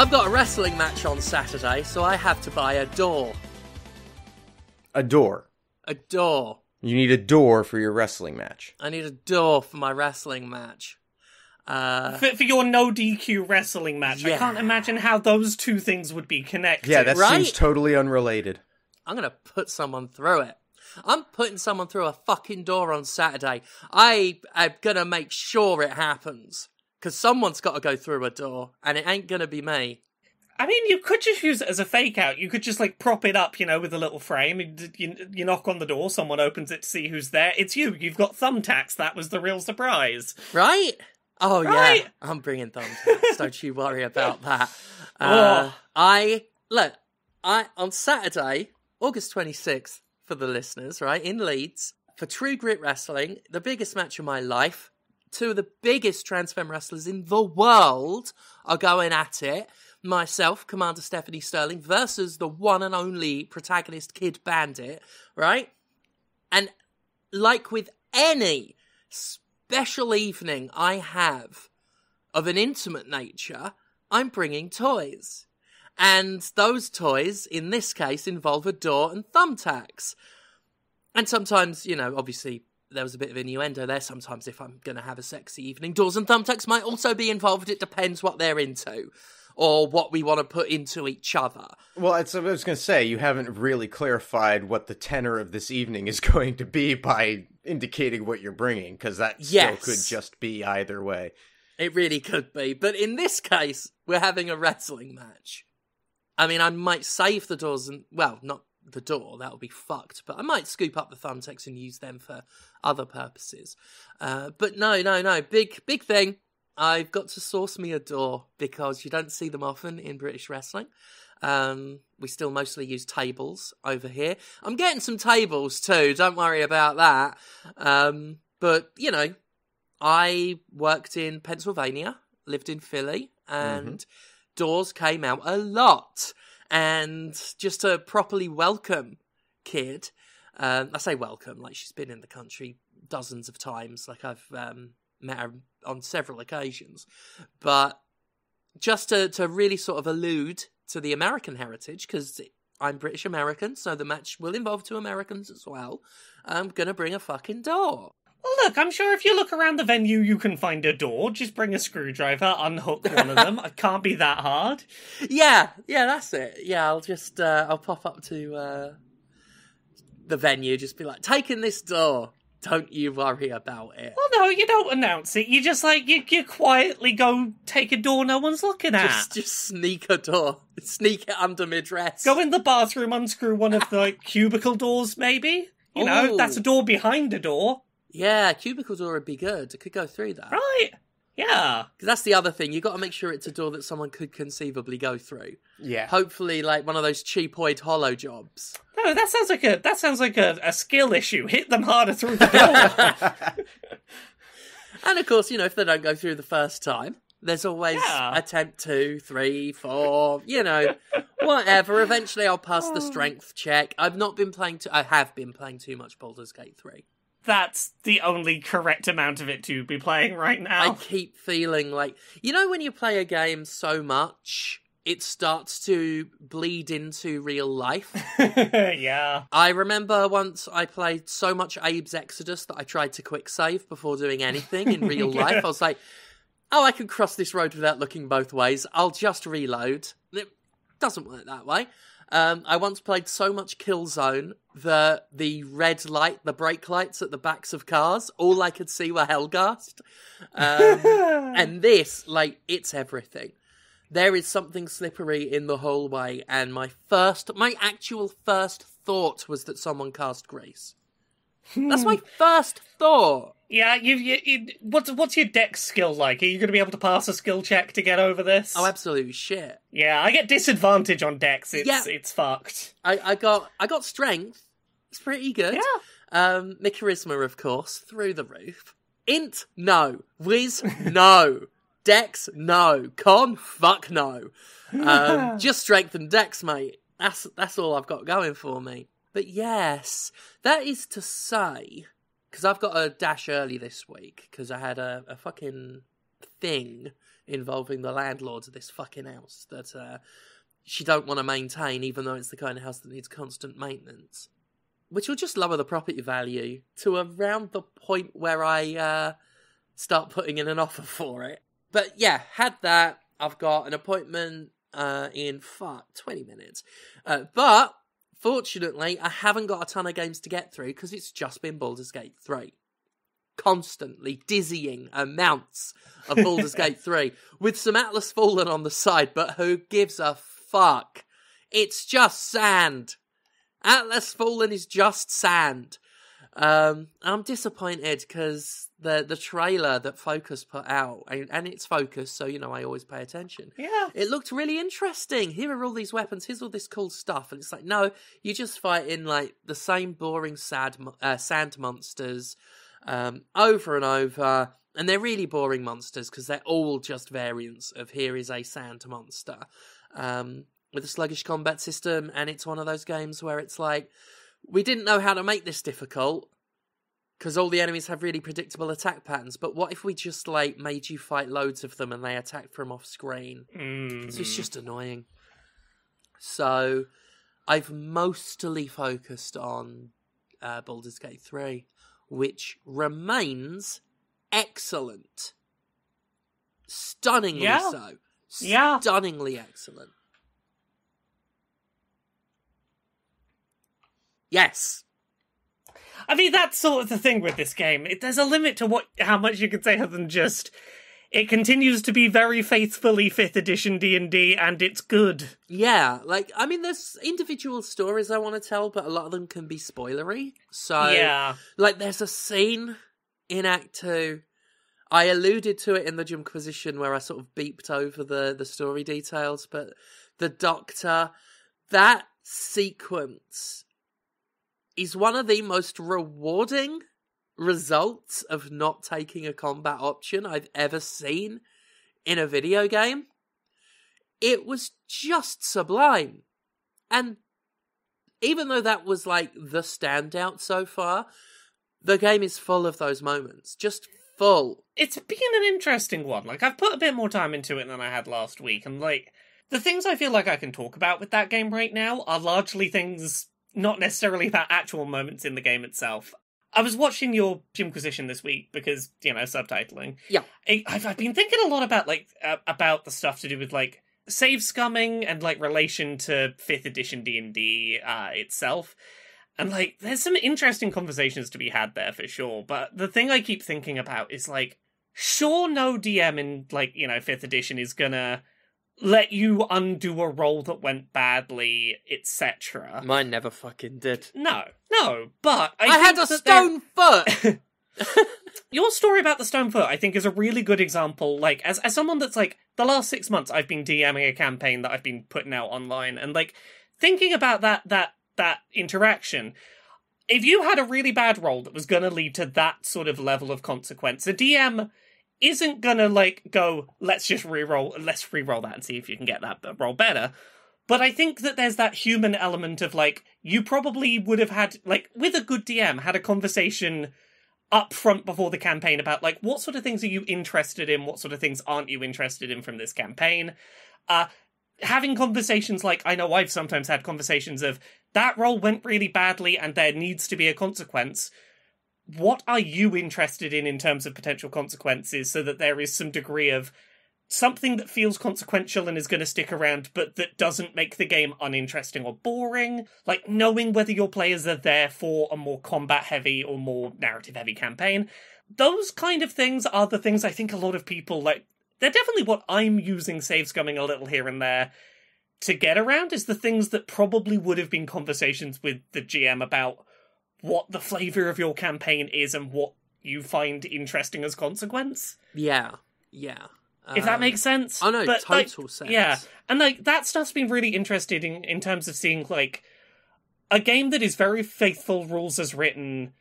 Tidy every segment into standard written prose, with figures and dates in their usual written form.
I've got a wrestling match on Saturday, so I have to buy a door. A door? A door. You need a door for your wrestling match. I need a door for my wrestling match. For your no DQ wrestling match. Yeah. I can't imagine how those two things would be connected. Yeah, that Right? seems totally unrelated. I'm going to put someone through it. I'm putting someone through a fucking door on Saturday. I am going to make sure it happens. Because someone's got to go through a door, and it ain't going to be me. I mean, you could just use it as a fake out. You could just, like, prop it up, with a little frame. You knock on the door, someone opens it to see who's there. It's you. You've got thumbtacks. That was the real surprise. Right? Oh, Right? yeah. I'm bringing thumbtacks. Don't you worry about that. Oh. On Saturday, August 26th, for the listeners, right, in Leeds, for True Grit Wrestling, the biggest match of my life, two of the biggest trans femme wrestlers in the world are going at it. Myself, Commander Stephanie Sterling, versus the one and only protagonist Kid Bandit, right? And like with any special evening I have of an intimate nature, I'm bringing toys. And those toys, in this case, involve a door and thumbtacks. And sometimes, obviously, there was a bit of innuendo there. Sometimes if I'm going to have a sexy evening, doors and thumbtacks might also be involved. It depends what they're into. Or what we want to put into each other. Well, I was going to say, you haven't really clarified what the tenor of this evening is going to be by indicating what you're bringing, because that still could just be either way. It really could be. But in this case, we're having a wrestling match. I mean, I might save the doors and... Well, not the door, that would be fucked. But I might scoop up the thumbtacks and use them for other purposes. But no. Big thing. I've got to source me a door because you don't see them often in British wrestling. We still mostly use tables over here. I'm getting some tables too, don't worry about that. But, I worked in Pennsylvania, lived in Philly, and doors came out a lot. And just to properly welcome Kid, I say welcome, like she's been in the country dozens of times, like I've met her on several occasions, but just to really sort of allude to the American heritage, because I'm British American, so the match will involve two Americans as well, I'm gonna bring a fucking door. Well, look, I'm sure if you look around the venue, you can find a door. Just bring a screwdriver, unhook one of them. It can't be that hard. Yeah, that's it. Yeah, I'll just, I'll pop up to the venue, just be like, taking this door. Don't you worry about it. Well, no, you don't announce it. You just, you quietly go take a door no one's looking at. Just sneak a door. Sneak it under my dress. Go in the bathroom, unscrew one of the cubicle doors, maybe. Ooh. That's a door behind a door. Yeah, cubicle door would be good. It could go through that. Right. Yeah. Because that's the other thing. You've got to make sure it's a door that someone could conceivably go through. Yeah. Hopefully, like one of those cheapoid hollow jobs. No, that sounds like a skill issue. Hit them harder through the door. And of course, if they don't go through the first time, there's always attempt 2, 3, 4, whatever. Eventually I'll pass the strength check. I have been playing too much Baldur's Gate 3. That's the only correct amount of it to be playing right now. I keep feeling like... when you play a game so much, it starts to bleed into real life. Yeah. I remember once I played so much Abe's Exodus that I tried to quick save before doing anything in real life. I was like, I can cross this road without looking both ways. I'll just reload. It doesn't work that way. I once played so much Killzone that the red light, the brake lights at the backs of cars, all I could see were Hellgast. And this, it's everything. There is something slippery in the hallway, and my actual first thought was that someone cast grease. That's my first thought. Yeah, what's your dex skill like? Are you going to be able to pass a skill check to get over this? Oh, absolute shit. Yeah, I get disadvantage on dex. It's fucked. I got strength. It's pretty good. Yeah. My charisma, of course, through the roof. Int, no. Wiz, no. Dex, no. Con, fuck no. Just strength and dex, mate. That's all I've got going for me. But yes, that is to say, because I've got a dash early this week, because I had a fucking thing involving the landlords of this fucking house that she don't want to maintain, even though it's the kind of house that needs constant maintenance. Which will just lower the property value to around the point where I start putting in an offer for it. But yeah, had that. I've got an appointment in 20 minutes. But fortunately, I haven't got a ton of games to get through because it's just been Baldur's Gate 3. Constantly dizzying amounts of Baldur's Gate 3 with some Atlas Fallen on the side, but who gives a fuck? It's just sand. Atlas Fallen is just sand. I'm disappointed because the trailer that Focus put out, and it's Focus, so, you know, I always pay attention. Yeah. It looked really interesting. Here are all these weapons. Here's all this cool stuff. And it's like, no, you just fight in, like, the same boring sand monsters over and over. And they're really boring monsters because they're all just variants of here is a sand monster. With a sluggish combat system, and it's one of those games where it's like, we didn't know how to make this difficult, because all the enemies have really predictable attack patterns, but what if we just, like, made you fight loads of them and they attack from off screen? So it's just annoying. So, I've mostly focused on Baldur's Gate 3, which remains excellent. Stunningly so. Yeah. Stunningly excellent. Yes. I mean, that's sort of the thing with this game. There's a limit to how much you can say other than just, it continues to be very faithfully 5th edition D&D, and it's good. Yeah, like, I mean, there's individual stories I want to tell, but a lot of them can be spoilery. So, yeah. Like, there's a scene in Act 2, I alluded to it in the Jimquisition where I sort of beeped over the story details, but the Doctor, that sequence is one of the most rewarding results of not taking a combat option I've ever seen in a video game. It was just sublime. And even though that was like the standout so far, the game is full of those moments. Just full. It's been an interesting one. Like, I've put a bit more time into it than I had last week, and like, the things I feel like I can talk about with that game right now are largely things not necessarily about actual moments in the game itself. I was watching your Jimquisition this week because, you know, subtitling. Yeah. I've been thinking a lot about, like, about the stuff to do with, like, save scumming and, like, relation to 5th edition D&D itself. And, like, there's some interesting conversations to be had there for sure. But the thing I keep thinking about is, like, sure, no DM in, like, you know, 5th edition is gonna let you undo a roll that went badly, etc. Mine never fucking did. No, but I had a stone foot! Your story about the stone foot, I think, is a really good example. Like, as someone that's, like, the last 6 months I've been DMing a campaign that I've been putting out online, and, like, thinking about that interaction, if you had a really bad roll that was gonna lead to that sort of level of consequence, a DM isn't gonna, like, go, let's re-roll that and see if you can get that roll better. But I think that there's that human element of, like, you probably would have had, like, with a good DM, had a conversation up front before the campaign about, like, what sort of things are you interested in, what sort of things aren't you interested in from this campaign. Having conversations like, I know I've sometimes had conversations of, that roll went really badly and there needs to be a consequence. What are you interested in terms of potential consequences, so that there is some degree of something that feels consequential and is going to stick around, but that doesn't make the game uninteresting or boring? Like, knowing whether your players are there for a more combat-heavy or more narrative-heavy campaign. Those kind of things are the things I think a lot of people, like, they're definitely what I'm using save scumming a little here and there to get around, is the things that probably would have been conversations with the GM about what the flavour of your campaign is and what you find interesting as consequence. Yeah. If that makes sense. Oh no, but, total like, sense. Yeah, and like that stuff's been really interesting in terms of seeing, like, a game that is very faithful rules as written,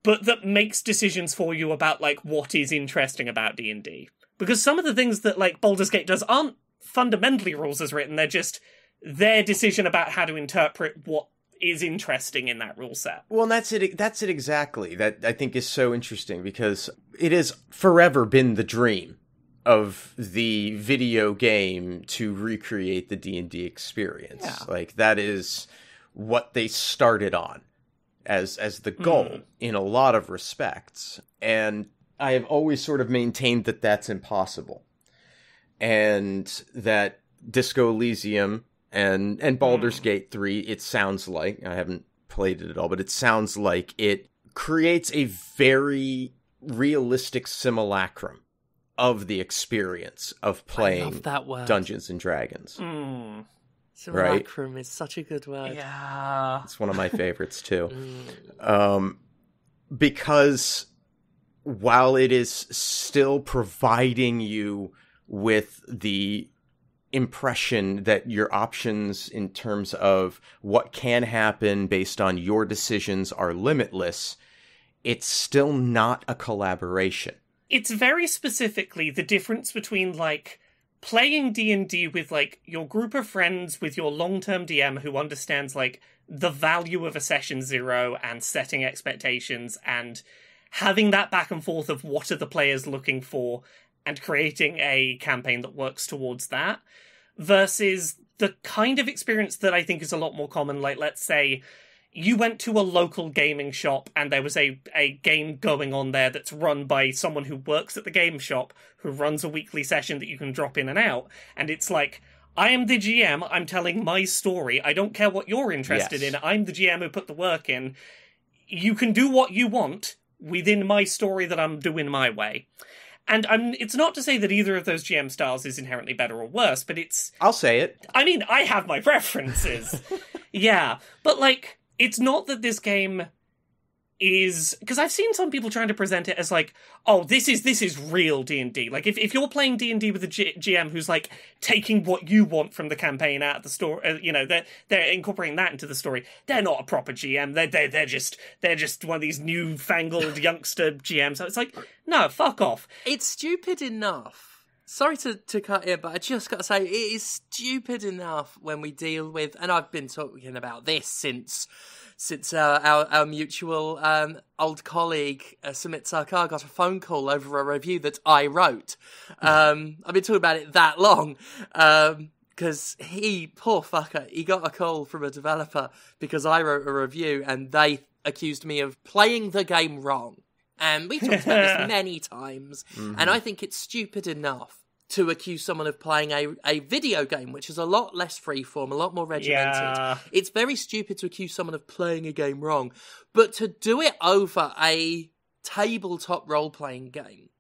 but that makes decisions for you about, like, what is interesting about D&D. Because some of the things that, like, Baldur's Gate does aren't fundamentally rules as written, they're just their decision about how to interpret what is interesting in that rule set. Well, and that's it exactly. That I think is so interesting, because it has forever been the dream of the video game to recreate the D&D experience. Yeah. Like, that is what they started on as the goal in a lot of respects. And I have always sort of maintained that that's impossible. And that Disco Elysium and Baldur's Gate 3, it sounds like, I haven't played it at all, but it sounds like it creates a very realistic simulacrum of the experience of playing Dungeons and Dragons. Simulacrum is such a good word. Yeah. It's one of my favorites, too. Because while it is still providing you with the impression that your options in terms of what can happen based on your decisions are limitless, it's still not a collaboration. It's very specifically the difference between, like, playing D&D with, like, your group of friends with your long-term DM who understands, like, the value of a session zero and setting expectations and having that back and forth of what are the players looking for and creating a campaign that works towards that, versus the kind of experience that I think is a lot more common. Like, let's say you went to a local gaming shop and there was a game going on there that's run by someone who works at the game shop, who runs a weekly session that you can drop in and out. And it's like, I am the GM, I'm telling my story, I don't care what you're interested in, I'm the GM who put the work in. You can do what you want within my story that I'm doing my way. And it's not to say that either of those GM styles is inherently better or worse, but it's... I'll say it. I mean, I have my preferences. Yeah, but, like, it's not that this game is... Because I've seen some people trying to present it as, like, oh, this is real D&D. Like, if you're playing D&D with a GM who's, like, taking what you want from the campaign out of the story, you know, they're incorporating that into the story, they're not a proper GM. They're just one of these newfangled youngster GMs. So it's like, no, fuck off. It's stupid enough. Sorry to cut in, but I just got to say, it is stupid enough when we deal with, and I've been talking about this since our mutual old colleague, Sumit Sarkar, got a phone call over a review that I wrote. I've been talking about it that long, because poor fucker, he got a call from a developer because I wrote a review and they accused me of playing the game wrong. And we talked about this many times, and I think it's stupid enough to accuse someone of playing a video game, which is a lot less freeform, a lot more regimented. Yeah. It's very stupid to accuse someone of playing a game wrong. But to do it over a tabletop role-playing game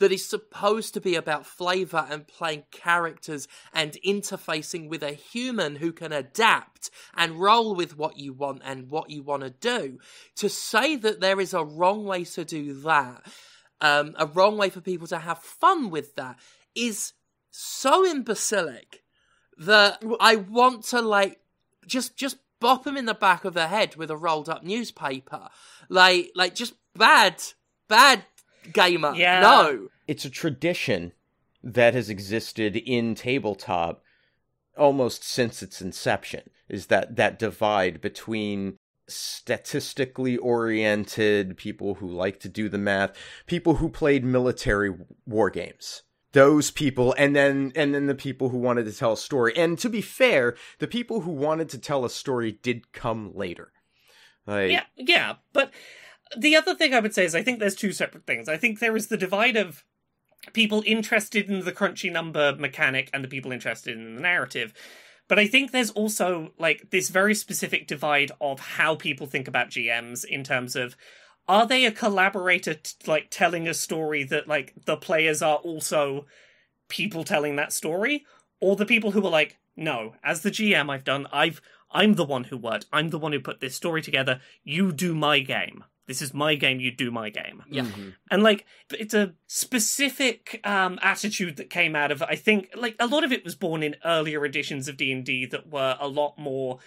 that is supposed to be about flavour and playing characters and interfacing with a human who can adapt and roll with what you want and what you want to do, to say that there is a wrong way to do that, a wrong way for people to have fun with that, is so imbecilic that I want to, like, just bop him in the back of the head with a rolled up newspaper. Like just bad gamer. Yeah. No. It's a tradition that has existed in tabletop almost since its inception, is that divide between statistically oriented people who like to do the math, people who played military war games. Those people, and then the people who wanted to tell a story. And to be fair, the people who wanted to tell a story did come later. Yeah, but the other thing I would say is I think there's two separate things. I think there is the divide of people interested in the crunchy number mechanic and the people interested in the narrative. But I think there's also, like, this very specific divide of how people think about GMs in terms of, are they a collaborator, like, telling a story that, like, the players are also people telling that story? Or the people who are like, no, as the GM I'm the one who worked. I'm the one who put this story together. You do my game. This is my game, you do my game. Yeah. Mm-hmm. And, like, it's a specific attitude that came out of, I think, like, a lot of it was born in earlier editions of D&D that were a lot more...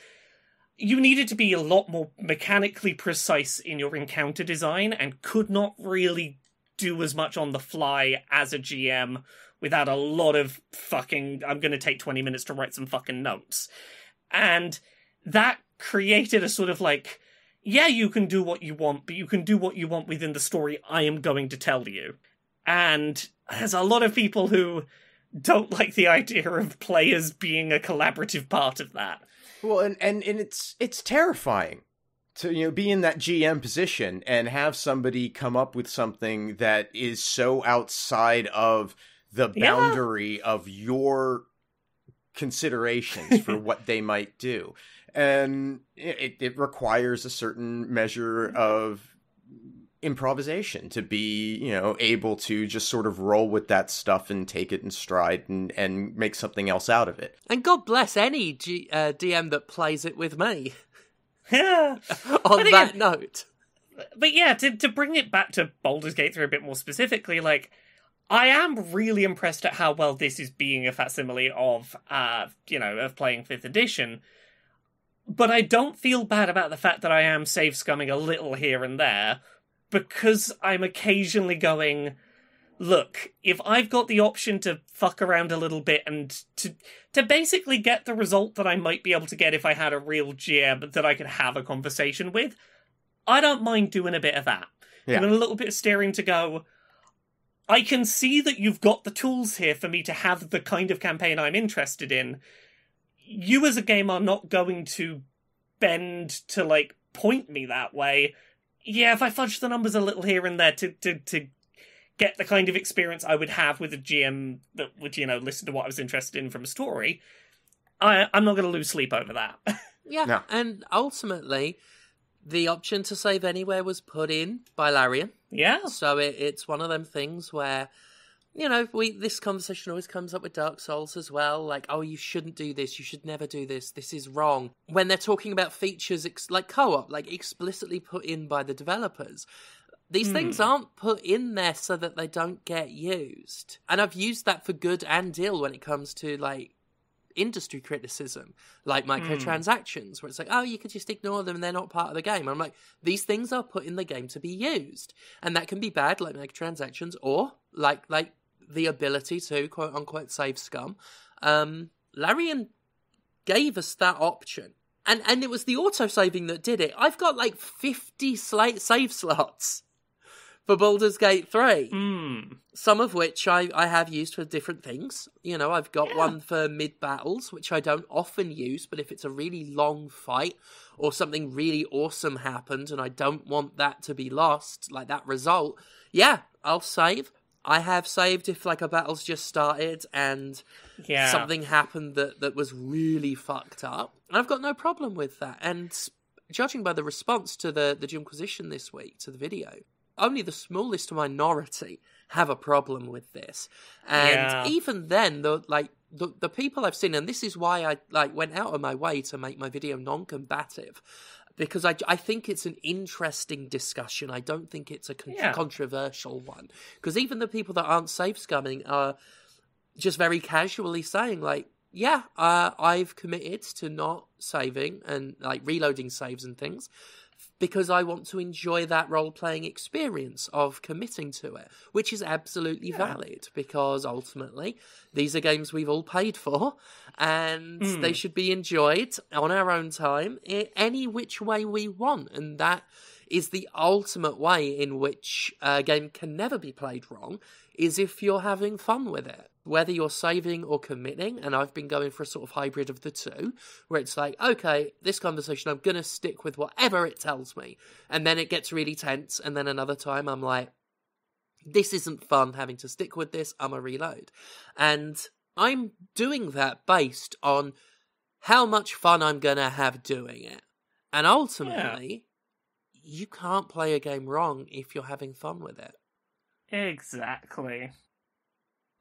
You needed to be a lot more mechanically precise in your encounter design and could not really do as much on the fly as a GM without a lot of fucking, I'm going to take 20 minutes to write some fucking notes. And that created a sort of like, yeah, you can do what you want, but you can do what you want within the story I am going to tell you. And there's a lot of people who don't like the idea of players being a collaborative part of that. Well, and it's terrifying to be in that GM position and have somebody come up with something that is so outside of the boundary of your considerations for what they might do. And it requires a certain measure of improvisation to be, able to just sort of roll with that stuff and take it in stride and make something else out of it. And God bless any DM that plays it with me. Yeah. On that note. But yeah, to bring it back to Baldur's Gate 3 a bit more specifically, like, I am really impressed at how well this is being a facsimile of, of playing 5th edition. But I don't feel bad about the fact that I am save scumming a little here and there, because I'm occasionally going, look, if I've got the option to fuck around a little bit and to basically get the result that I might be able to get if I had a real GM that I could have a conversation with, I don't mind doing a bit of that. Yeah. Doing a little bit of steering to go, I can see that you've got the tools here for me to have the kind of campaign I'm interested in. You as a game are not going to bend to, like, point me that way. Yeah, if I fudge the numbers a little here and there to get the kind of experience I would have with a GM that would, listen to what I was interested in from a story, I'm not going to lose sleep over that. Yeah, no. And ultimately, the option to save anywhere was put in by Larian. Yeah. So it's one of them things where, this conversation always comes up with Dark Souls as well. Like, oh, you shouldn't do this. You should never do this. This is wrong. When they're talking about features like co-op, like explicitly put in by the developers, these things aren't put in there so that they don't get used. And I've used that for good and ill when it comes to, like, industry criticism, like microtransactions, where it's like, oh, you could just ignore them and they're not part of the game. I'm like, these things are put in the game to be used. And that can be bad, like microtransactions, or like the ability to, quote unquote, save scum. Larian gave us that option. And it was the auto-saving that did it. I've got like 50 save slots for Baldur's Gate 3. Some of which I have used for different things. I've got one for mid-battles, which I don't often use, but if it's a really long fight or something really awesome happened and I don't want that to be lost, like that result, I'll save. I have saved if, like, a battle's just started and something happened that was really fucked up. And I've got no problem with that. And judging by the response to the Jimquisition this week, to the video, only the smallest minority have a problem with this. And even then, the people I've seen, and this is why I went out of my way to make my video non-combative, because I think it's an interesting discussion. I don't think it's a controversial one. Because even the people that aren't save scumming are just very casually saying, like, I've committed to not saving and, like, reloading saves and things because I want to enjoy that role-playing experience of committing to it, which is absolutely valid, because ultimately these are games we've all paid for, and they should be enjoyed on our own time in any which way we want, and that is the ultimate way in which a game can never be played wrong, is if you're having fun with it. Whether you're saving or committing, and I've been going for a sort of hybrid of the two, where it's like, okay, this conversation, I'm going to stick with whatever it tells me, and then it gets really tense, and then another time I'm like, this isn't fun having to stick with this, I'm a reload. And I'm doing that based on how much fun I'm going to have doing it. And ultimately, you can't play a game wrong if you're having fun with it. Exactly.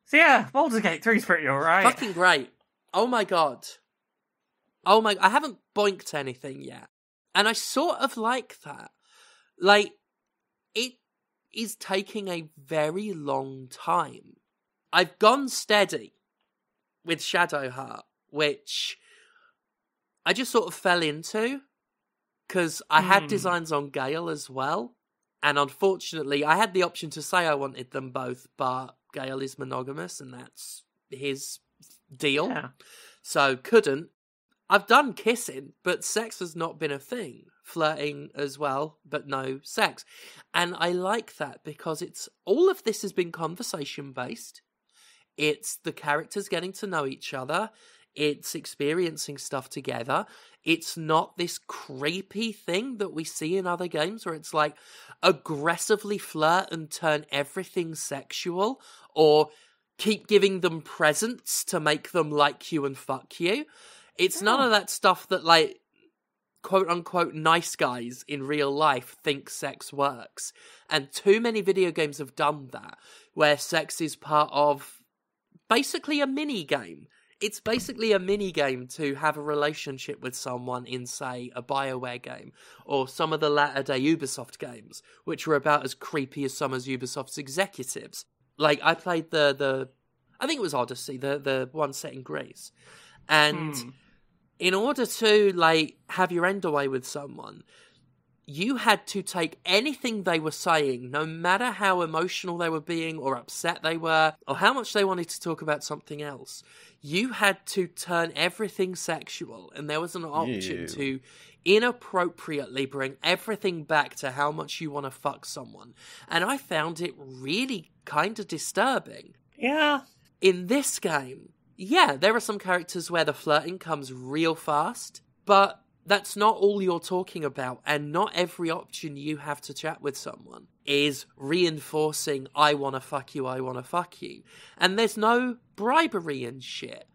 So yeah, Baldur's Gate 3 is pretty alright. Fucking great. Oh my god. I haven't boinked anything yet. And I sort of like that. Like, it is taking a very long time. I've gone steady with Shadowheart, which I just sort of fell into, because I had designs on Gale as well. And unfortunately, I had the option to say I wanted them both, but Gale is monogamous, and that's his deal. Yeah. So couldn't. I've done kissing, but sex has not been a thing flirting as well, but no sex. And I like that because all of this has been conversation based. It's the characters getting to know each other. It's experiencing stuff together. It's not this creepy thing that we see in other games where it's like aggressively flirt and turn everything sexual, or keep giving them presents to make them like you and fuck you. It's none of that stuff that, like, quote-unquote nice guys in real life think sex works. And too many video games have done that, where sex is part of basically a mini-game. It's basically a mini-game to have a relationship with someone in, say, a BioWare game, or some of the latter-day Ubisoft games, which were about as creepy as some of Ubisoft's executives. Like, I played I think it was Odyssey, the one set in Greece. And in order to, like, have your end away with someone, you had to take anything they were saying, no matter how emotional they were being, or upset they were, or how much they wanted to talk about something else. You had to turn everything sexual, and there was an option to inappropriately bring everything back to how much you want to fuck someone. And I found it really kind of disturbing. Yeah. In this game, yeah, there are some characters where the flirting comes real fast, but that's not all you're talking about, and not every option you have to chat with someone is reinforcing, I want to fuck you, I want to fuck you. And there's no bribery and shit.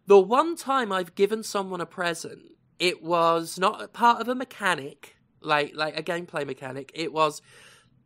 The one time I've given someone a present, it was not part of a mechanic, like a gameplay mechanic. It was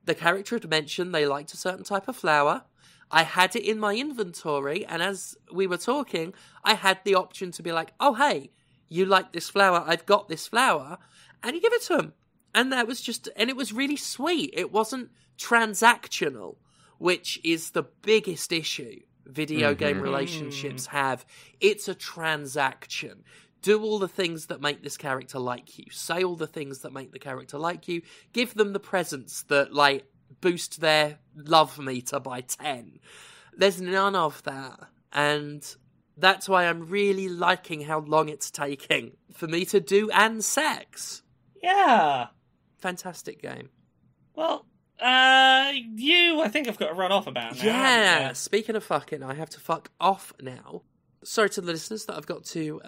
the character had mentioned they liked a certain type of flower. I had it in my inventory, and as we were talking, I had the option to be like, oh, hey, you like this flower, I've got this flower, and you give it to them. And that was and it was really sweet. It wasn't transactional, which is the biggest issue video game relationships have. It's a transaction. Do all the things that make this character like you. Say all the things that make the character like you. Give them the presents that, like, boost their love meter by 10. There's none of that. And that's why I'm really liking how long it's taking for me to do and sex. Yeah. Fantastic game. Well, I think I've got to run off about now. Yeah. Speaking of fucking, I have to fuck off now. Sorry to the listeners that I've got to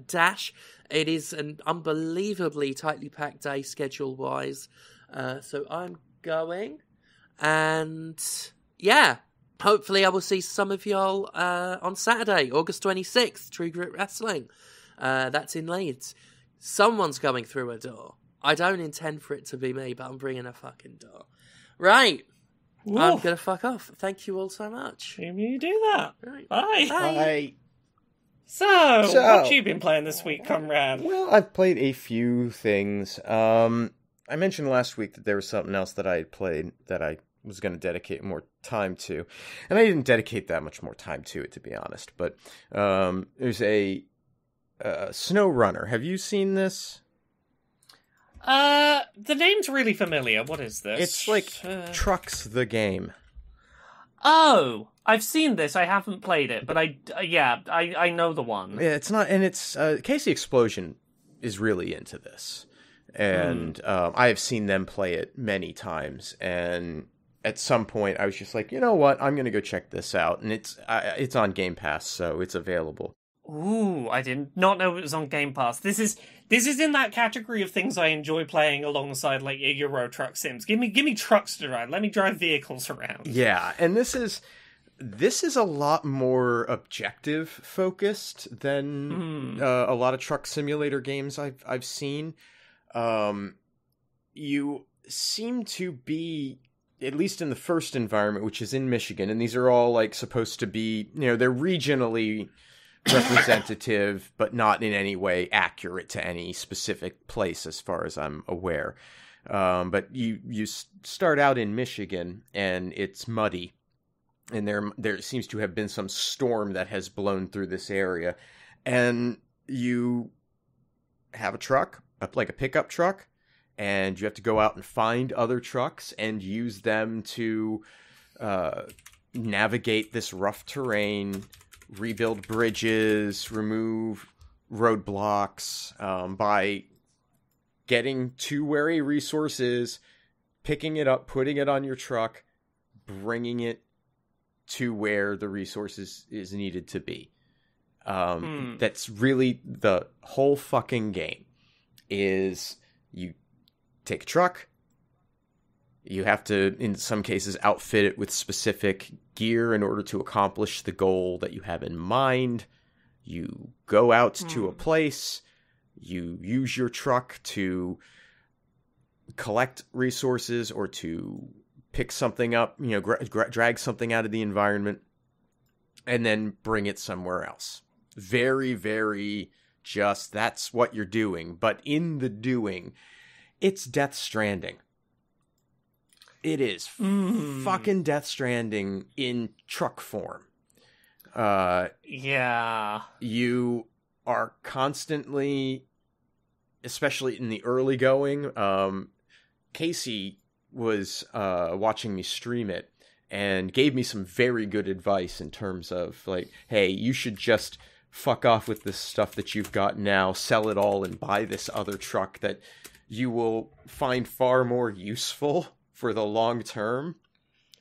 dash. It is an unbelievably tightly packed day schedule-wise. So I'm going. And yeah, hopefully I will see some of y'all on Saturday, August 26th, True Grit Wrestling. That's in Leeds. Someone's going through a door. I don't intend for it to be me, but I'm bringing a fucking door. Right. Ooh. I'm going to fuck off. Thank you all so much. You do that. Right. Bye. Bye. So, what have you been playing this week, Comrade? Well, I've played a few things. I mentioned last week that there was something else that I had played that I was going to dedicate more time to. And I didn't dedicate that much more time to it, to be honest. But there's a SnowRunner. Have you seen this? The name's really familiar. What is this? It's like Trucks the Game. Oh, I've seen this. I haven't played it, but I know the one. Yeah, it's not, and it's Casey Explosion is really into this, and I have seen them play it many times. And at some point, I was just like, you know what, I'm gonna go check this out, and it's on Game Pass, so it's available. Ooh, I did not know it was on Game Pass. This is in that category of things I enjoy playing alongside, like, Euro Truck Sims. Give me trucks to ride. Let me drive vehicles around. Yeah, and this is a lot more objective focused than a lot of truck simulator games I've seen. You seem to be, at least in the first environment, which is in Michigan, and these are all like supposed to be, they're regionally representative, but not in any way accurate to any specific place, as far as I'm aware. But you start out in Michigan, and it's muddy, and there seems to have been some storm that has blown through this area, and you have a truck, like a pickup truck, and you have to go out and find other trucks and use them to navigate this rough terrain, rebuild bridges, remove roadblocks by getting to where a resource is, picking it up, putting it on your truck, bringing it to where the resource is needed to be. That's really the whole fucking game. Is you take a truck, you have to, in some cases, outfit it with specific gear in order to accomplish the goal that you have in mind. You go out to a place, you use your truck to collect resources or to pick something up, drag something out of the environment, and then bring it somewhere else. Very, very just, that's what you're doing. But in the doing, it's Death Stranding. It is fucking Death Stranding in truck form. Yeah. You are constantly, especially in the early going, Casey was watching me stream it and gave me some very good advice in terms of, like, hey, you should just fuck off with this stuff that you've got now, sell it all and buy this other truck that you will find far more useful for the long term,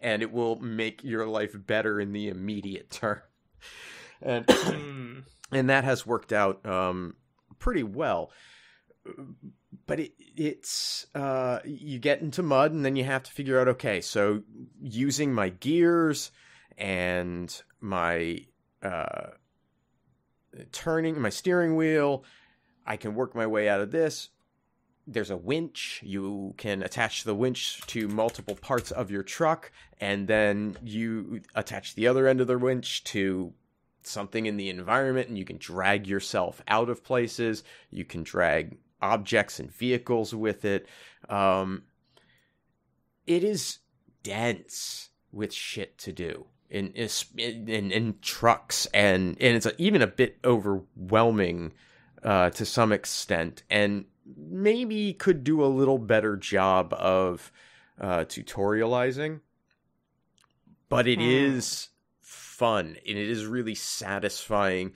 and it will make your life better in the immediate term. And and that has worked out pretty well. But it's you get into mud, and then you have to figure out, okay, so using my gears and my turning my steering wheel, I can work my way out of this. There's a winch. You can attach the winch to multiple parts of your truck, and then you attach the other end of the winch to something in the environment, and you can drag yourself out of places. You can drag objects and vehicles with it. It is dense with shit to do in trucks, and it's even a bit overwhelming to some extent, and maybe could do a little better job of tutorializing. But it is fun, and it is really satisfying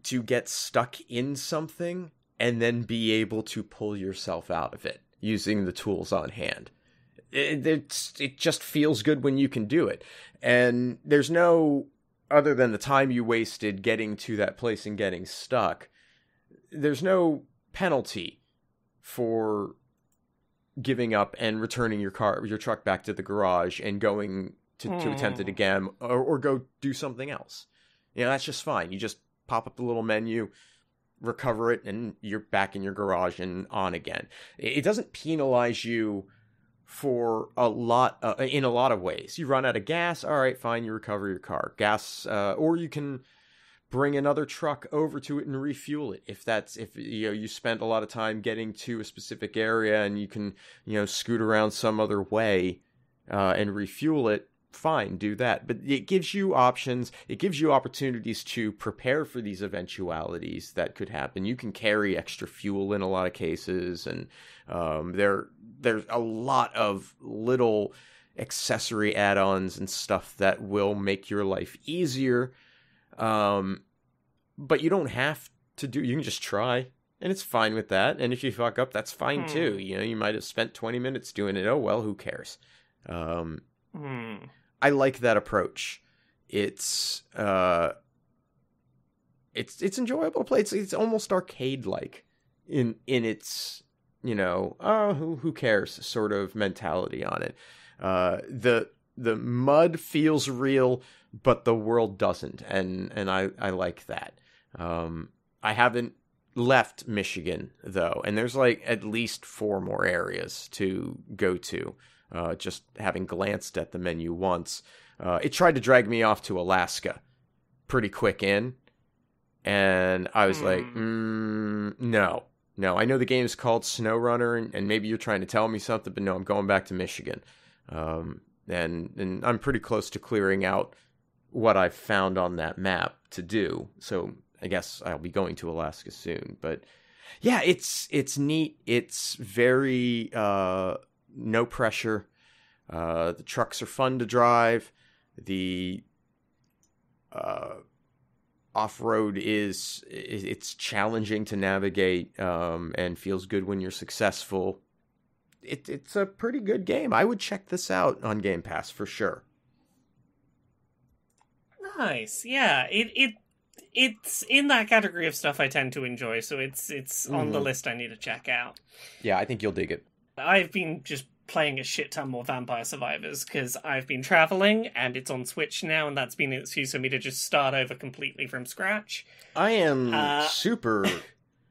to get stuck in something and then be able to pull yourself out of it using the tools on hand. It just feels good when you can do it. And there's no, other than the time you wasted getting to that place and getting stuck, there's no penalty for giving up and returning your truck back to the garage and going to attempt it again, or go do something else. That's just fine. You just pop up the little menu, recover it, and you're back in your garage and on again. It doesn't penalize you for in a lot of ways. You run out of gas, all right, fine, you recover your car. Gas, or you can bring another truck over to it and refuel it. If you spent a lot of time getting to a specific area and you can, scoot around some other way and refuel it, fine, do that. But it gives you options. It gives you opportunities to prepare for these eventualities that could happen. You can carry extra fuel in a lot of cases, and there's a lot of little accessory add-ons and stuff that will make your life easier. But you don't have to you can just try, and it's fine with that. And if you fuck up, that's fine too. You might have spent 20 minutes doing it. Oh, well, who cares? I like that approach. It's enjoyable to play. It's almost arcade-like in its, who cares sort of mentality on it. The mud feels real, but the world doesn't, and I like that. I haven't left Michigan though, and there's like at least 4 more areas to go to. Just having glanced at the menu once, it tried to drag me off to Alaska pretty quick in, and I was like, no. I know the game's called SnowRunner, and maybe you're trying to tell me something, but no, I'm going back to Michigan. And I'm pretty close to clearing out what I've found on that map to do, so I guess I'll be going to Alaska soon. But yeah, it's neat. It's very no pressure. The trucks are fun to drive. The off-road it's challenging to navigate, and feels good when you're successful. It's a pretty good game. I would check this out on Game Pass for sure. Nice. Yeah, it's in that category of stuff I tend to enjoy, so it's on the list I need to check out. Yeah, I think you'll dig it. I've been just playing a shit ton more Vampire Survivors because I've been traveling and it's on Switch now, and that's been an excuse for me to just start over completely from scratch. I am super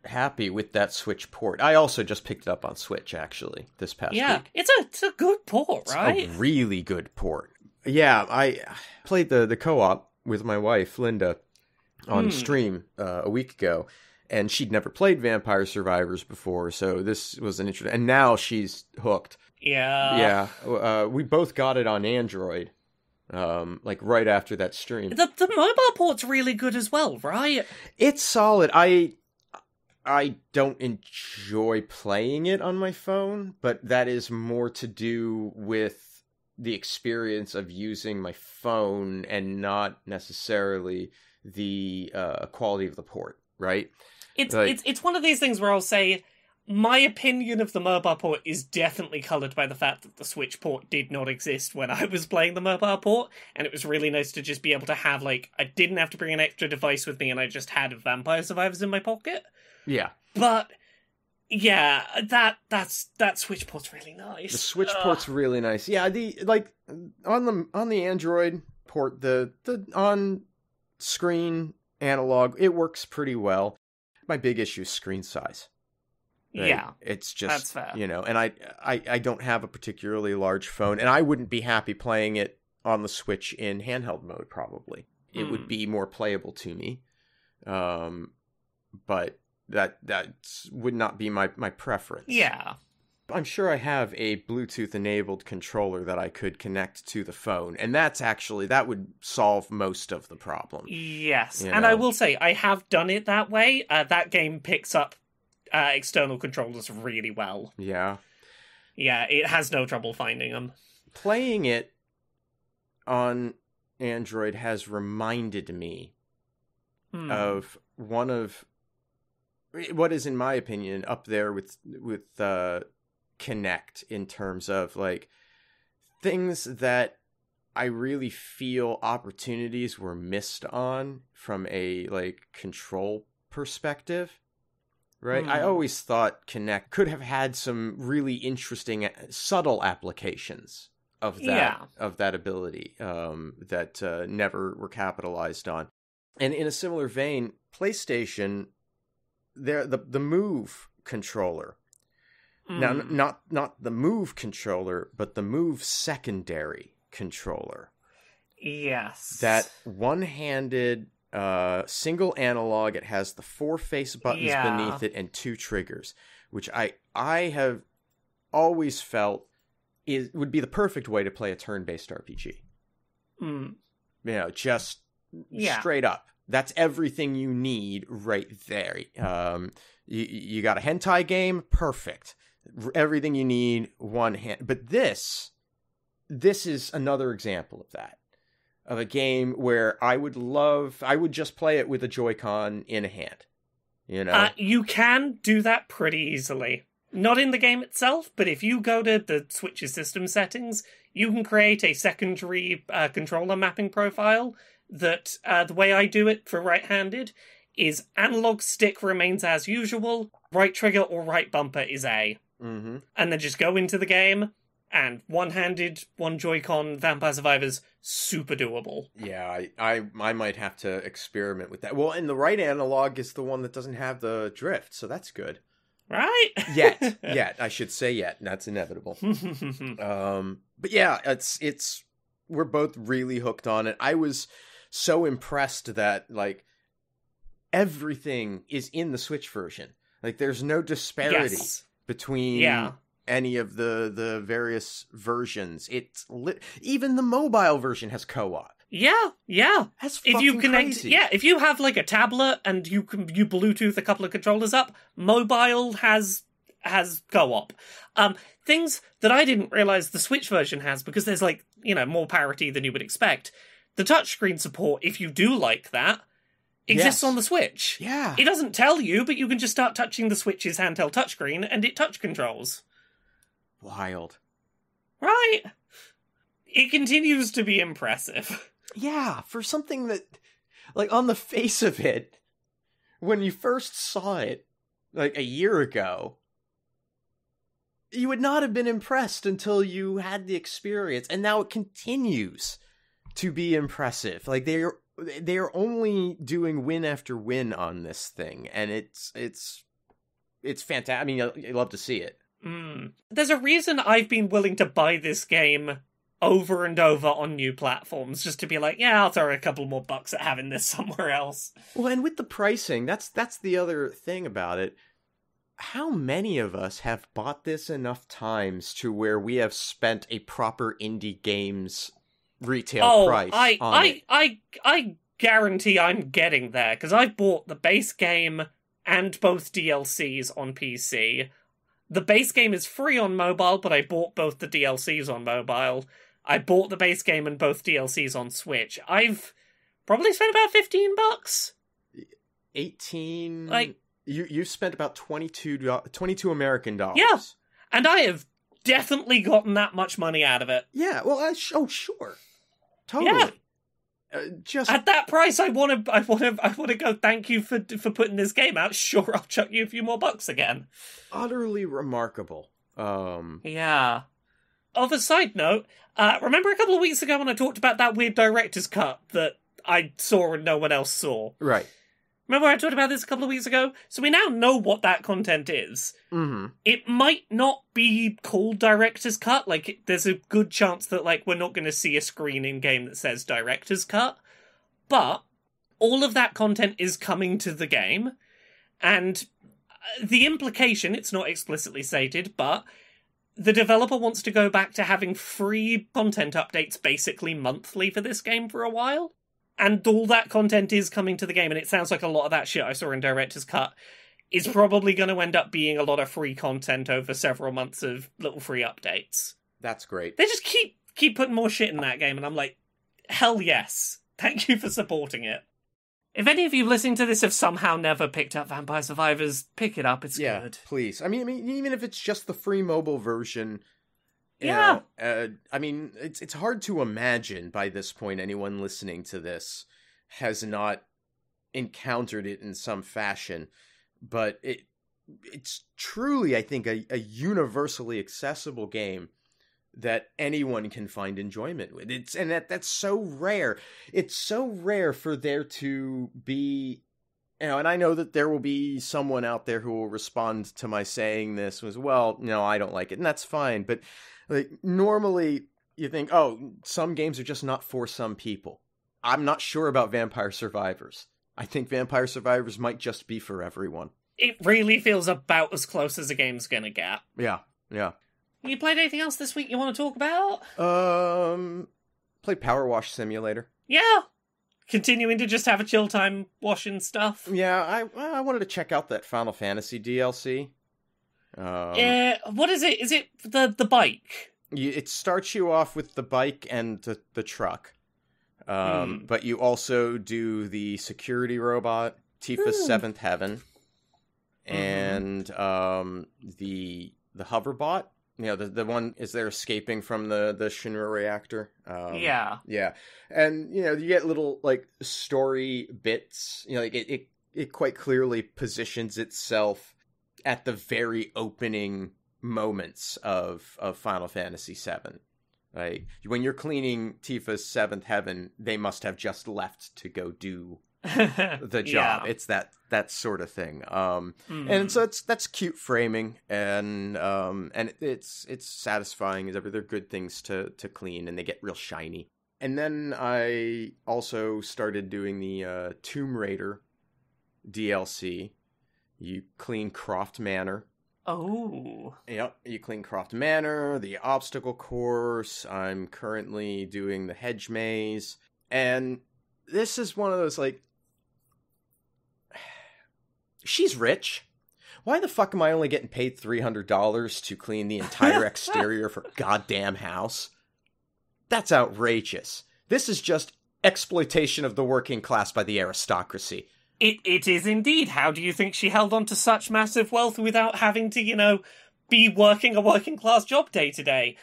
happy with that Switch port. I also just picked it up on Switch actually this past week. It's a good port, right? It's a really good port. Yeah, I played the co-op with my wife Linda on stream a week ago, and she'd never played Vampire Survivors before, so this was an interesting. And now she's hooked. Yeah. Yeah. We both got it on Android, like right after that stream. The mobile port's really good as well, right? It's solid. I don't enjoy playing it on my phone, but that is more to do with the experience of using my phone and not necessarily the quality of the port, right? It's one of these things where I'll say my opinion of the mobile port is definitely coloured by the fact that the Switch port did not exist when I was playing the mobile port, and it was really nice to just be able to have, like, I didn't have to bring an extra device with me, and I just had Vampire Survivors in my pocket. Yeah. But yeah, that Switch port's really nice. The Switch port's really nice. Yeah, on the Android port, the on screen analog, it works pretty well. My big issue is screen size. Right? Yeah, it's just, that's fair. And I don't have a particularly large phone, and I wouldn't be happy playing it on the Switch in handheld mode, probably. It would be more playable to me. But that would not be my preference. Yeah. I'm sure I have a Bluetooth-enabled controller that I could connect to the phone, and that would solve most of the problem. Yes, and I will say, I have done it that way. That game picks up external controllers really well. Yeah. Yeah, it has no trouble finding them. Playing it on Android has reminded me of one of what is, in my opinion, up there with Kinect in terms of, like, things that I really feel opportunities were missed on from a, like, control perspective. Right? I always thought Kinect could have had some really interesting, subtle applications of that ability that never were capitalized on. And in a similar vein, PlayStation, the Move controller. Now, not the Move controller, but the Move secondary controller. Yes. That one-handed single analog. It has the 4 face buttons beneath it and 2 triggers, which I have always felt would be the perfect way to play a turn-based RPG. Just straight up. That's everything you need right there. You got a hentai game, perfect. Everything you need, one hand. But this is another example of that. Of a game where I would just play it with a Joy-Con in a hand. You can do that pretty easily. Not in the game itself, but if you go to the Switch's system settings, you can create a secondary controller mapping profile that, the way I do it for right-handed, is analog stick remains as usual, right trigger or right bumper is A. Mm-hmm. And then just go into the game, and one-handed, one Joy-Con Vampire Survivors, super doable. Yeah, I might have to experiment with that. Well, and the right analog is the one that doesn't have the drift, so that's good. Right? Yet, I should say yet. That's inevitable. But yeah, it's we're both really hooked on it. I was so impressed that, like, everything is in the Switch version. Like, there's no disparity between any of the various versions. It's even the mobile version has co-op. Yeah. That's fucking if you connect, crazy. Yeah, if you have, like, a tablet and you Bluetooth a couple of controllers up, mobile has co-op. Things that I didn't realize the Switch version has, because there's, like, more parity than you would expect. The touchscreen support, if you do like that, exists on the Switch. Yeah. It doesn't tell you, but you can just start touching the Switch's handheld touchscreen, and it touch controls. Wild. Right? It continues to be impressive. Yeah, for something that, like, on the face of it, when you first saw it, like, a year ago, you would not have been impressed until you had the experience, and now it continues to be impressive. Like, they're only doing win after win on this thing, and it's fantastic. I mean, I love to see it. There's a reason I've been willing to buy this game over and over on new platforms, just to be like, yeah, I'll throw a couple more bucks at having this somewhere else. Well, and with the pricing, that's the other thing about it. How many of us have bought this enough times to where we have spent a proper indie game's retail price on it? I guarantee I'm getting there, because I've bought the base game and both DLCs on PC. The base game is free on mobile, but I bought both the DLCs on mobile. I bought the base game and both DLCs on Switch. I've probably spent about $15. 18. Like, you spent about 22 American dollars. Yeah, and I have definitely gotten that much money out of it. Yeah, well, sure, totally. Yeah. Just at that price, I want to go. Thank you for putting this game out. Sure, I'll chuck you a few more bucks again. Utterly remarkable. Yeah. Of a side note, remember a couple of weeks ago when I talked about that weird director's cut that I saw and no one else saw? Right. Remember I talked about this a couple of weeks ago? So we now know what that content is. Mm-hmm. It might not be called director's cut. Like, there's a good chance that, like, we're not going to see a screen in-game that says director's cut. But all of that content is coming to the game. And the implication, it's not explicitly stated, but the developer wants to go back to having free content updates basically monthly for this game for a while. And all that content is coming to the game, and it sounds like a lot of that shit I saw in Director's Cut is probably going to end up being a lot of free content over several months of little free updates. That's great. They just keep putting more shit in that game, and I'm like, hell yes. Thank you for supporting it. If any of you listening to this have somehow never picked up Vampire Survivors, pick it up, it's good. Please. I mean, even if it's just the free mobile version... Yeah. I mean, it's hard to imagine by this point anyone listening to this has not encountered it in some fashion, but it's truly, I think, a universally accessible game that anyone can find enjoyment with. That's so rare. It's so rare for there to be, and I know that there will be someone out there who will respond to my saying this as well. No, I don't like it, and that's fine, but. Like, normally, you think, oh, some games are just not for some people. I'm not sure about Vampire Survivors. I think Vampire Survivors might just be for everyone. It really feels about as close as a game's gonna get. Yeah. You played anything else this week you want to talk about? Played PowerWash Simulator. Yeah. Continuing to just have a chill time washing stuff. Yeah, I wanted to check out that Final Fantasy DLC. What is it? Is it the bike? It starts you off with the bike and the truck. But you also do the security robot, Tifa's Seventh Heaven, and the hoverbot. You know, the one is there escaping from the Shinra reactor. Yeah. And you know, you get little like story bits. You know, like it quite clearly positions itself at the very opening moments of Final Fantasy VII. Like, when you're cleaning Tifa's Seventh Heaven, they must have just left to go do the job. Yeah. It's that sort of thing. And so that's cute framing, and it's satisfying. They're good things to clean, and they get real shiny. And then I also started doing the Tomb Raider DLC. You clean Croft Manor. Oh. Yep, you clean Croft Manor, the obstacle course. I'm currently doing the hedge maze. And this is one of those, like... She's rich. Why the fuck am I only getting paid $300 to clean the entire exterior for a goddamn house? That's outrageous. This is just exploitation of the working class by the aristocracy. It is indeed. How do you think she held on to such massive wealth without having to, be working a working class job day to day?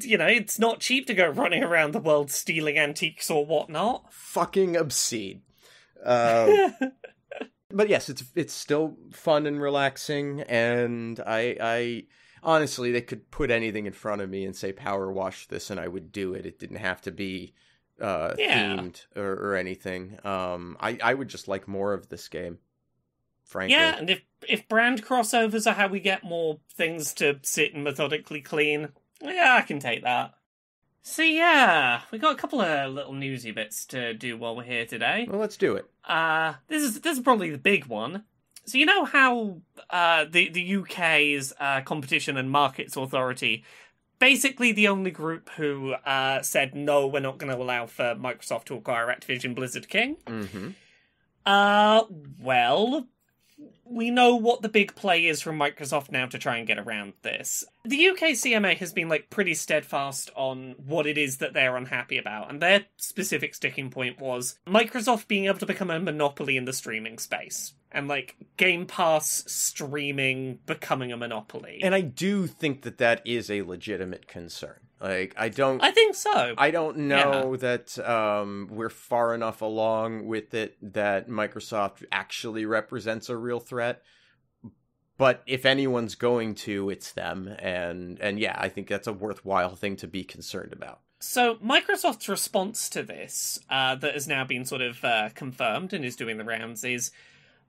It's not cheap to go running around the world stealing antiques or whatnot. Fucking obscene. But yes, it's still fun and relaxing, and I honestly, they could put anything in front of me and say PowerWash this, and I would do it. It didn't have to be themed or anything. I would just like more of this game, frankly. Yeah, and if brand crossovers are how we get more things to sit and methodically clean, yeah, I can take that. So yeah, we got a couple of little newsy bits to do while we're here today. Well, let's do it. This is probably the big one. So you know how the UK's Competition and Markets Authority, basically the only group who said, no, we're not going to allow for Microsoft to acquire Activision Blizzard King. Mm-hmm. Well, we know what the big play is from Microsoft now to try and get around this. The UK CMA has been pretty steadfast on what it is that they're unhappy about, and their specific sticking point was Microsoft being able to become a monopoly in the streaming space. And Game Pass streaming becoming a monopoly. And I do think that is a legitimate concern. I think so. I don't know that we're far enough along with it that Microsoft actually represents a real threat. But if anyone's going to, it's them. And yeah, I think that's a worthwhile thing to be concerned about. So Microsoft's response to this, that has now been sort of confirmed and is doing the rounds, is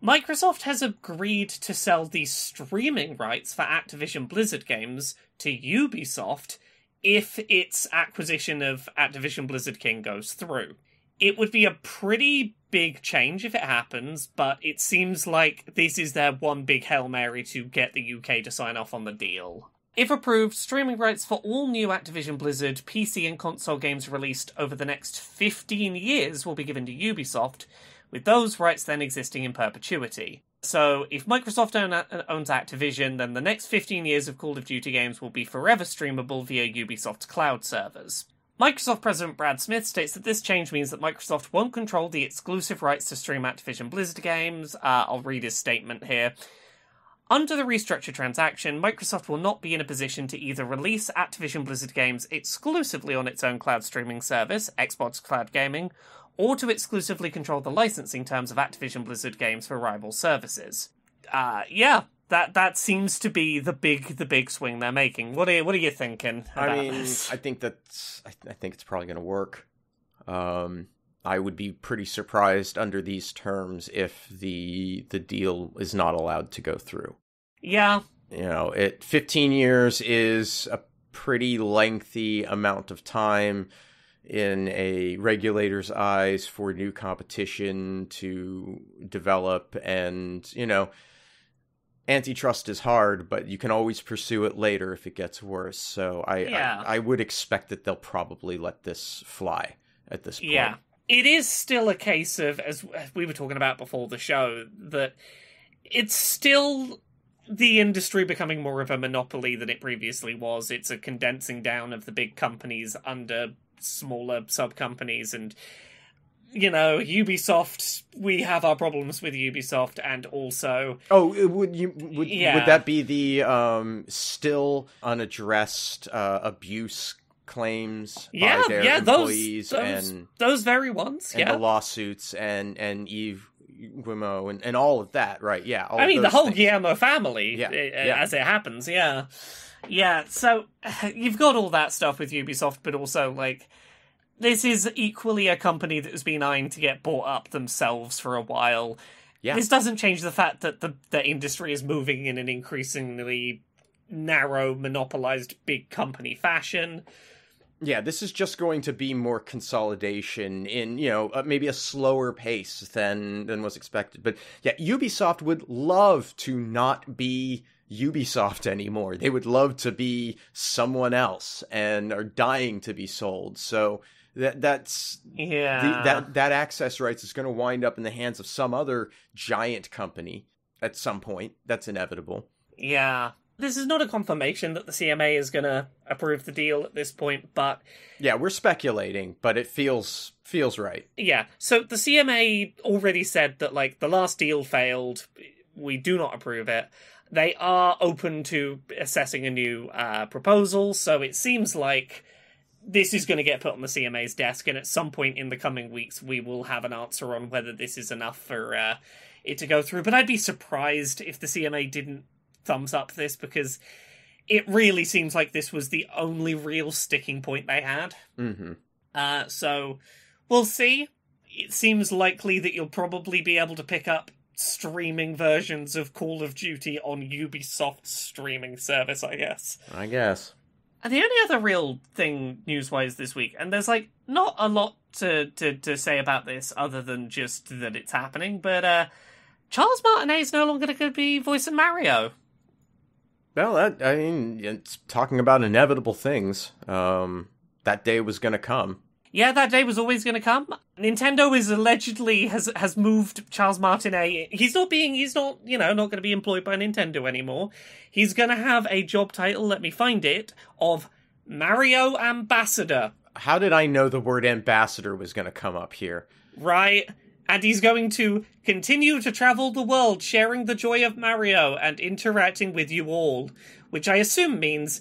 Microsoft has agreed to sell the streaming rights for Activision Blizzard games to Ubisoft if its acquisition of Activision Blizzard King goes through. It would be a pretty big change if it happens, but it seems like this is their one big Hail Mary to get the UK to sign off on the deal. If approved, streaming rights for all new Activision Blizzard PC and console games released over the next 15 years will be given to Ubisoft, with those rights then existing in perpetuity. So, if Microsoft owns Activision, then the next 15 years of Call of Duty games will be forever streamable via Ubisoft's cloud servers. Microsoft President Brad Smith states that this change means that Microsoft won't control the exclusive rights to stream Activision Blizzard games. I'll read his statement here. Under the restructured transaction, Microsoft will not be in a position to either release Activision Blizzard games exclusively on its own cloud streaming service, Xbox Cloud Gaming, or to exclusively control the licensing terms of Activision Blizzard games for rival services. That seems to be the big swing they're making. What are you thinking about this? I think it's probably going to work. I would be pretty surprised under these terms if the deal is not allowed to go through. Yeah. 15 years is a pretty lengthy amount of time in a regulator's eyes for new competition to develop, and antitrust is hard, but you can always pursue it later if it gets worse. So I would expect that they'll probably let this fly at this point. Yeah. It is still a case of, as we were talking about before the show, that it's still the industry becoming more of a monopoly than it previously was. It's a condensing down of the big companies under smaller sub-companies, and Ubisoft, we have our problems with Ubisoft, and also would that be the still unaddressed abuse claims by their employees, those very ones, and the lawsuits and Yves Guillemot and all of that, right? Yeah, the whole Guillermo family, as it happens, yeah. So you've got all that stuff with Ubisoft, but also this is equally a company that has been eyeing to get bought up themselves for a while. Yeah. This doesn't change the fact that the industry is moving in an increasingly narrow, monopolized big company fashion. Yeah, this is just going to be more consolidation in, maybe a slower pace than was expected. But yeah, Ubisoft would love to not be Ubisoft anymore. They would love to be someone else and are dying to be sold. So that access rights is going to wind up in the hands of some other giant company at some point. That's inevitable. Yeah. This is not a confirmation that the CMA is going to approve the deal at this point, but... Yeah, we're speculating, but it feels right. Yeah, so the CMA already said that, like, the last deal failed, we do not approve it. They are open to assessing a new proposal, so it seems like this is going to get put on the CMA's desk, and at some point in the coming weeks we will have an answer on whether this is enough for it to go through. But I'd be surprised if the CMA didn't thumbs up this, because it really seems like this was the only real sticking point they had. Mm-hmm. So we'll see. It seems likely that you'll probably be able to pick up streaming versions of Call of Duty on Ubisoft's streaming service, I guess. And the only other real thing news-wise this week, and there's, like, not a lot to say about this other than just that it's happening, but Charles Martinet is no longer going to be voicing Mario. Well, it's talking about inevitable things. That day was going to come. Yeah, that day was always going to come. Nintendo is allegedly has moved Charles Martinet. He's not, not going to be employed by Nintendo anymore. He's going to have a job title, let me find it, of Mario Ambassador. How did I know the word ambassador was going to come up here? Right. And he's going to continue to travel the world, sharing the joy of Mario and interacting with you all, which I assume means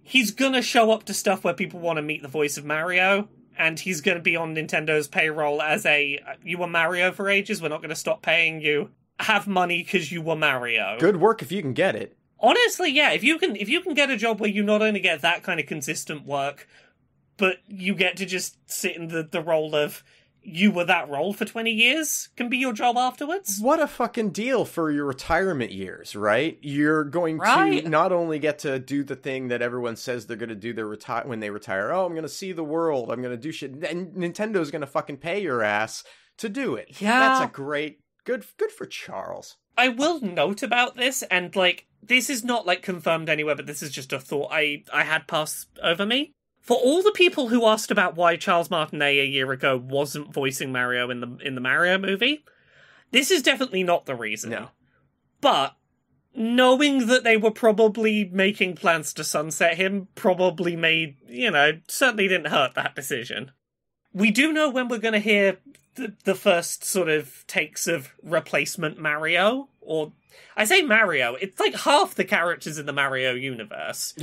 he's going to show up to stuff where people want to meet the voice of Mario. And he's going to be on Nintendo's payroll as you were Mario for ages, we're not going to stop paying you. Have money because you were Mario. Good work if you can get it. Honestly, yeah, if you can get a job where you not only get that kind of consistent work, but you get to just sit in the role of, you were that role for 20 years, can be your job afterwards. What a fucking deal for your retirement years, right? You're going to not only get to do the thing that everyone says they're going to do when they retire. Oh, I'm going to see the world. I'm going to do shit. And Nintendo's going to fucking pay your ass to do it. Yeah. That's a great, good for Charles. I will note about this, and, like, this is not, like, confirmed anywhere, but this is just a thought I had passed over me. For all the people who asked about why Charles Martinet a year ago wasn't voicing Mario in the Mario movie, this is definitely not the reason. No. But knowing that they were probably making plans to sunset him probably made, certainly didn't hurt that decision. We do know when we're going to hear the first sort of takes of replacement Mario, or I say Mario, it's like half the characters in the Mario universe.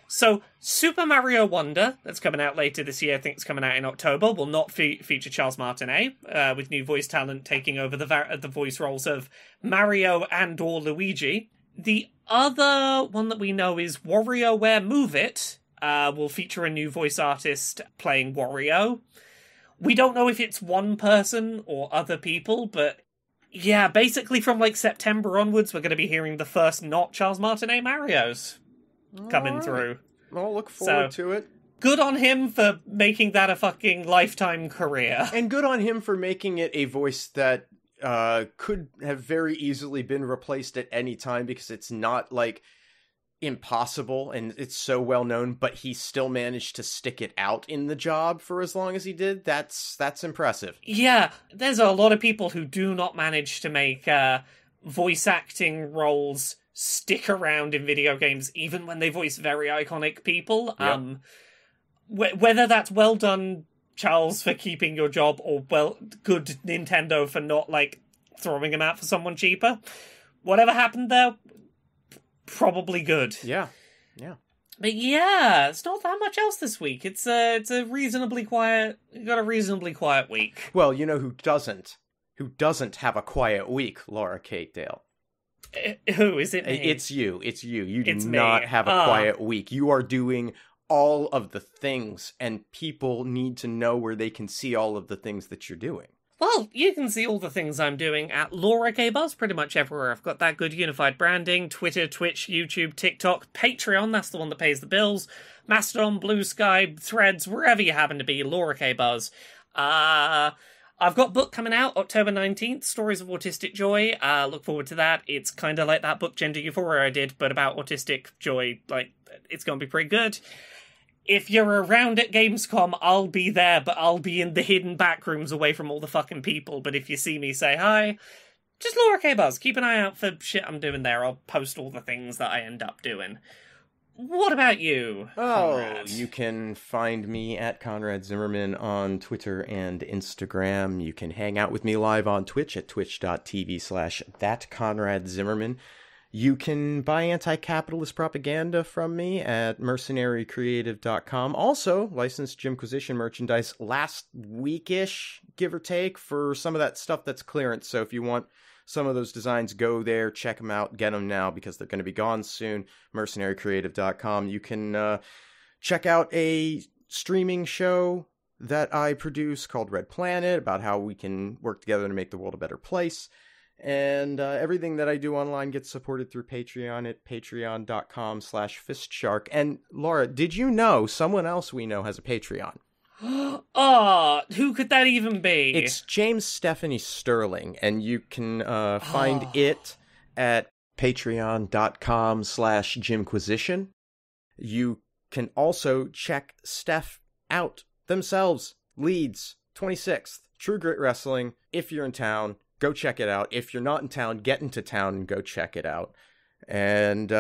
So, Super Mario Wonder, that's coming out later this year, I think it's coming out in October, will not feature Charles Martinet, with new voice talent taking over the voice roles of Mario and or Luigi. The other one that we know is WarioWare Move It, will feature a new voice artist playing Wario. We don't know if it's one person or other people, but yeah, basically from like September onwards, we're going to be hearing the first not Charles Martinet Marios coming through. I'll look forward to it. Good on him for making that a fucking lifetime career. And good on him for making it a voice that could have very easily been replaced at any time, because it's not like impossible and it's so well known, but he still managed to stick it out in the job for as long as he did. That's impressive. Yeah, there's a lot of people who do not manage to make voice acting roles stick around in video games, even when they voice very iconic people. Yep. Whether that's well done, Charles, for keeping your job, or good Nintendo for not like throwing him out for someone cheaper. Whatever happened there, probably good. Yeah. But yeah, it's not that much else this week. It's a reasonably quiet. You got a reasonably quiet week. Well, you know who doesn't have a quiet week, Laura Kate Dale. Who is it? Me? It's you. You do It's not me. have a quiet week. You are doing all of the things, and people need to know where they can see all of the things that you're doing. Well, you can see all the things I'm doing at Laura K. Buzz pretty much everywhere. I've got that good unified branding: Twitter, Twitch, YouTube, TikTok, Patreon, that's the one that pays the bills, Mastodon, Blue Sky, Threads, wherever you happen to be, Laura K. Buzz. I've got a book coming out October 19th, Stories of Autistic Joy. Look forward to that. It's kind of like that book Gender Euphoria I did, but about autistic joy. Like, it's going to be pretty good. If you're around at Gamescom, I'll be there, but I'll be in the hidden back rooms away from all the fucking people. But if you see me, say hi. just Laura K. Buzz. Keep an eye out for shit I'm doing there. I'll post all the things that I end up doing. What about you, Conrad? You can find me at Conrad Zimmerman on Twitter and Instagram. You can hang out with me live on Twitch at twitch.tv/thatconradzimmerman. You can buy anti-capitalist propaganda from me at mercenarycreative.com. Also, licensed Jimquisition merchandise last week-ish, give or take, for some of that stuff that's clearance. So if you want some of those designs, go there, check them out, get them now because they're going to be gone soon. Mercenarycreative.com. You can check out a streaming show that I produce called Red Planet about how we can work together to make the world a better place. And everything that I do online gets supported through Patreon at patreon.com/fistshark. And Laura, did you know someone else we know has a Patreon? Who could that even be? It's James Stephanie Sterling, and you can find it at patreon.com/Jimquisition. You can also check Steph out themselves. Leeds, 26th, True Grit Wrestling. If you're in town, go check it out. If you're not in town, get into town and go check it out. And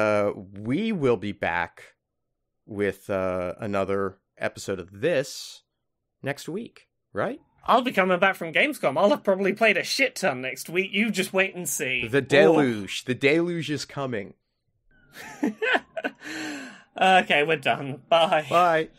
we will be back with another episode of this next week, right? I'll be coming back from Gamescom. I'll have probably played a shit ton next week. You just wait and see. The deluge. The deluge is coming. Okay, we're done. Bye. Bye.